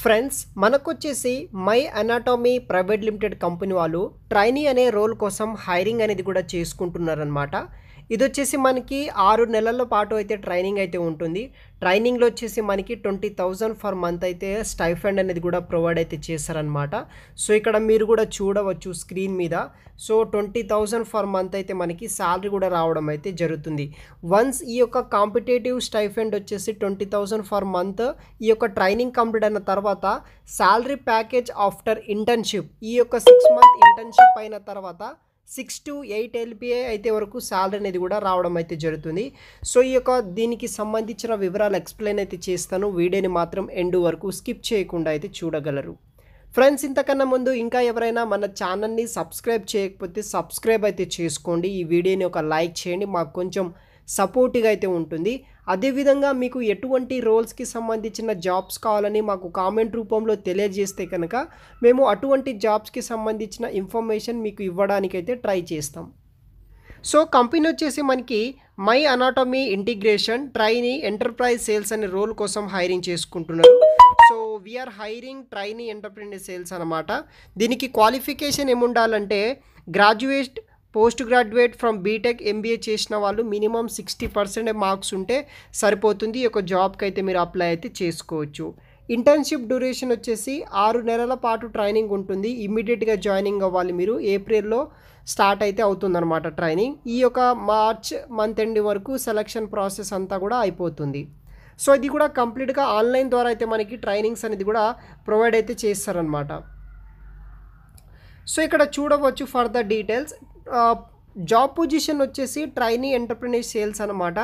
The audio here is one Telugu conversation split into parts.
ఫ్రెండ్స్ మనకొచ్చేసి my anatomy private limited company వాళ్ళు ట్రైనీ అనే రోల్ కోసం హైరింగ్ అనేది కూడా చేసుకుంటున్నారనమాట. ఇది వచ్చేసి మనకి 6 నెలల పాటు అయితే ట్రైనింగ్ అయితే ఉంటుంది. ట్రైనింగ్లో వచ్చేసి మనకి 20,000 ఫర్ మంత్ అయితే స్టైఫండ్ అనేది కూడా ప్రొవైడ్ అయితే చేస్తారనమాట. సో ఇక్కడ మీరు కూడా చూడవచ్చు స్క్రీన్ మీద. సో 20,000 ఫర్ మంత్ అయితే మనకి శాలరీ కూడా రావడం అయితే జరుగుతుంది. వన్స్ ఈ యొక్క కాంపిటేటివ్ స్టైఫండ్ వచ్చేసి 20,000 ఫర్ మంత్ ఈ యొక్క ట్రైనింగ్ కంప్లీట్ అయిన తర్వాత శాలరీ ప్యాకేజ్ ఆఫ్టర్ ఇంటర్న్షిప్ ఈ యొక్క 6 మంత్ ఇంటర్న్షిప్ అయిన తర్వాత 6 to 8 LPA అయితే వరకు శాలరీ అనేది కూడా రావడం అయితే జరుగుతుంది. సో ఈ యొక్క దీనికి సంబంధించిన వివరాలు ఎక్స్ప్లెయిన్ అయితే చేస్తాను. వీడియోని మాత్రం ఎండ్ వరకు స్కిప్ చేయకుండా అయితే చూడగలరు. ఫ్రెండ్స్ ఇంతకన్నా ముందు ఇంకా ఎవరైనా మన ఛానల్ని సబ్స్క్రైబ్ చేయకపోతే సబ్స్క్రైబ్ అయితే చేసుకోండి. ఈ వీడియోని ఒక లైక్ చేయండి, మాకు కొంచెం సపోర్టివ్గా అయితే ఉంటుంది. అదేవిధంగా మీకు ఎటువంటి రోల్స్కి సంబంధించిన జాబ్స్ కావాలని మాకు కామెంట్ రూపంలో తెలియజేస్తే కనుక మేము అటువంటి జాబ్స్కి సంబంధించిన ఇన్ఫర్మేషన్ మీకు ఇవ్వడానికైతే ట్రై చేస్తాం. సో కంపెనీ వచ్చేసి మనకి my anatomy integration trainee enterprise sales అనే రోల్ కోసం హైరింగ్ చేసుకుంటున్నారు. So we're hiring trainee enterprise sales అనమాట. దీనికి క్వాలిఫికేషన్ ఏముండాలంటే graduate, post graduate from BTech, MBA చేసిన వాళ్ళు మినిమం 60% మార్క్స్ ఉంటే సరిపోతుంది. ఈ యొక్క జాబ్కి అయితే మీరు అప్లై అయితే చేసుకోవచ్చు. ఇంటర్న్షిప్ డ్యూరేషన్ వచ్చేసి 6 నెలల పాటు ట్రైనింగ్ ఉంటుంది. ఇమ్మీడియట్గా జాయినింగ్ అవ్వాలి మీరు. ఏప్రిల్లో స్టార్ట్ అయితే అవుతుందన్నమాట ట్రైనింగ్. ఈ యొక్క మార్చ్ మంత్ ఎండ్ వరకు సెలక్షన్ ప్రాసెస్ అంతా కూడా అయిపోతుంది. సో ఇది కూడా కంప్లీట్గా ఆన్లైన్ ద్వారా అయితే మనకి ట్రైనింగ్స్ అనేది కూడా ప్రొవైడ్ అయితే చేస్తారనమాట. సో ఇక్కడ చూడవచ్చు for the details. Job position వచ్చేసి ట్రైనీ ఎంటర్ప్రెన్యూర్ సేల్స్ అనమాట.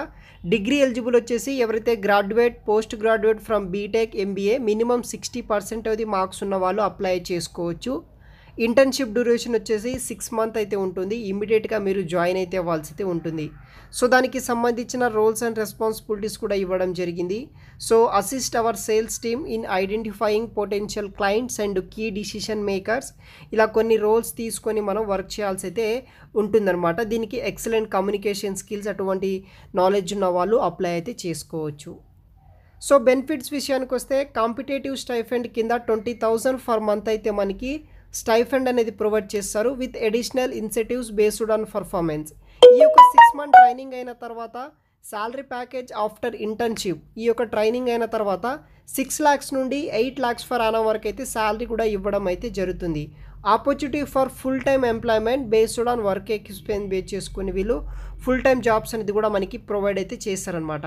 డిగ్రీ ఎలిజిబుల్ వచ్చేసి ఎవరైతే graduate, post graduate from BTech, MBA minimum 60% marks ఉన్న వాళ్ళు అప్లై చేసుకోవచ్చు. ఇంటర్న్షిప్ డ్యూరేషన్ వచ్చేసి 6 మంత్ అయితే ఉంటుంది. ఇమ్మీడియట్గా మీరు జాయిన్ అయితే అవ్వాల్సి అయితే ఉంటుంది. సో దానికి సంబంధించిన రోల్స్ అండ్ రెస్పాన్సిబిలిటీస్ కూడా ఇవ్వడం జరిగింది. So assist our sales team in identifying potential clients and key decision makers. ఇలా కొన్ని రోల్స్ తీసుకొని మనం వర్క్ చేయాల్సి అయితే ఉంటుందన్నమాట. దీనికి ఎక్సలెంట్ కమ్యూనికేషన్ స్కిల్స్, అటువంటి నాలెడ్జ్ ఉన్న వాళ్ళు అప్లై అయితే చేసుకోవచ్చు. సో బెనిఫిట్స్ విషయానికి వస్తే కాంపిటేటివ్ స్టైఫండ్ కింద 20,000 ఫర్ మంత్ అయితే మనకి స్టైఫండ్ అనేది ప్రొవైడ్ చేస్తారు with additional incentives based on performance. ఈ యొక్క 6 మంత్ ట్రైనింగ్ అయిన తర్వాత శాలరీ ప్యాకేజ్ ఆఫ్టర్ ఇంటర్న్షిప్ ఈ యొక్క ట్రైనింగ్ అయిన తర్వాత 6 lakhs నుండి 8 lakhs ఫర్ ఆనం వరకు అయితే శాలరీ కూడా ఇవ్వడం అయితే జరుగుతుంది. Opportunity for full time employment based on work experience base చేసుకుని వీళ్ళు ఫుల్ టైమ్ జాబ్స్ అనేది కూడా మనకి ప్రొవైడ్ అయితే చేస్తారనమాట.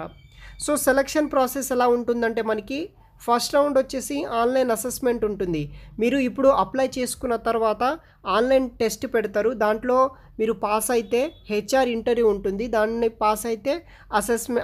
సో సెలక్షన్ ప్రాసెస్ ఎలా ఉంటుందంటే మనకి ఫస్ట్ రౌండ్ వచ్చేసి ఆన్లైన్ అసెస్మెంట్ ఉంటుంది. మీరు ఇప్పుడు అప్లై చేసుకున్న తర్వాత ఆన్లైన్ టెస్ట్ పెడతారు. దాంట్లో మీరు పాస్ అయితే హెచ్ఆర్ ఇంటర్వ్యూ ఉంటుంది. దాన్ని పాస్ అయితే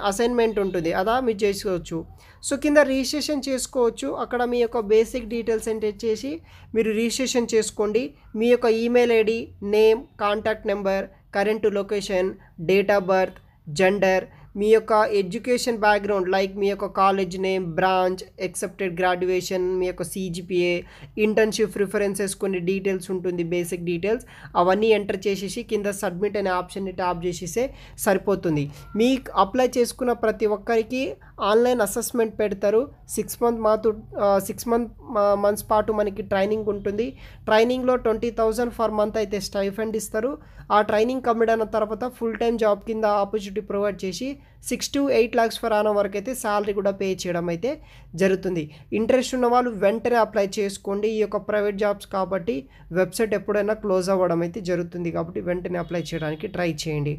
అసైన్మెంట్ ఉంటుంది, అదా మీరు చేసుకోవచ్చు. సో కింద రిజిస్ట్రేషన్ చేసుకోవచ్చు. అక్కడ మీ యొక్క బేసిక్ డీటెయిల్స్ ఎంటర్ చేసి మీరు రిజిస్ట్రేషన్ చేసుకోండి. మీ యొక్క email ID, name, contact number, current location, date of birth, gender, మీ యొక్క ఎడ్యుకేషన్ బ్యాక్గ్రౌండ్ లైక్ మీ యొక్క college name, branch, expected graduation, మీ యొక్క CGPA, ఇంటర్న్షిప్ ప్రిఫరెన్సెస్, కొన్ని డీటెయిల్స్ ఉంటుంది, బేసిక్ డీటెయిల్స్ అవన్నీ ఎంటర్ చేసేసి కింద సబ్మిట్ అనే ఆప్షన్ని ట్యాప్ చేసేస్తే సరిపోతుంది. మీకు అప్లై చేసుకున్న ప్రతి ఒక్కరికి ఆన్లైన్ అసెస్మెంట్ పెడతారు. 6 మంత్స్ పాటు మనకి ట్రైనింగ్ ఉంటుంది. ట్రైనింగ్లో 20,000 ఫర్ మంత్ అయితే స్టైఫండ్ ఇస్తారు. ఆ ట్రైనింగ్ కంప్లీట్ అయిన తర్వాత ఫుల్ టైం జాబ్ కింద ఆపర్చునిటీ ప్రొవైడ్ చేసి 6 to 8 lakhs ఫర్ ఆనం వరకు అయితే శాలరీ కూడా పే చేయడం అయితే జరుగుతుంది. ఇంట్రెస్ట్ ఉన్న వాళ్ళు వెంటనే అప్లై చేసుకోండి. ఈ యొక్క ప్రైవేట్ జాబ్స్ కాబట్టి వెబ్సైట్ ఎప్పుడైనా క్లోజ్ అవ్వడం అయితే జరుగుతుంది, కాబట్టి వెంటనే అప్లై చేయడానికి ట్రై చేయండి.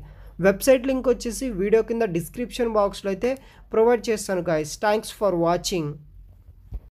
వెబ్సైట్ లింక్ వచ్చేసి వీడియో కింద డిస్క్రిప్షన్ బాక్స్లో అయితే ప్రొవైడ్ చేస్తాను గాయ్స్. Thanks for watching.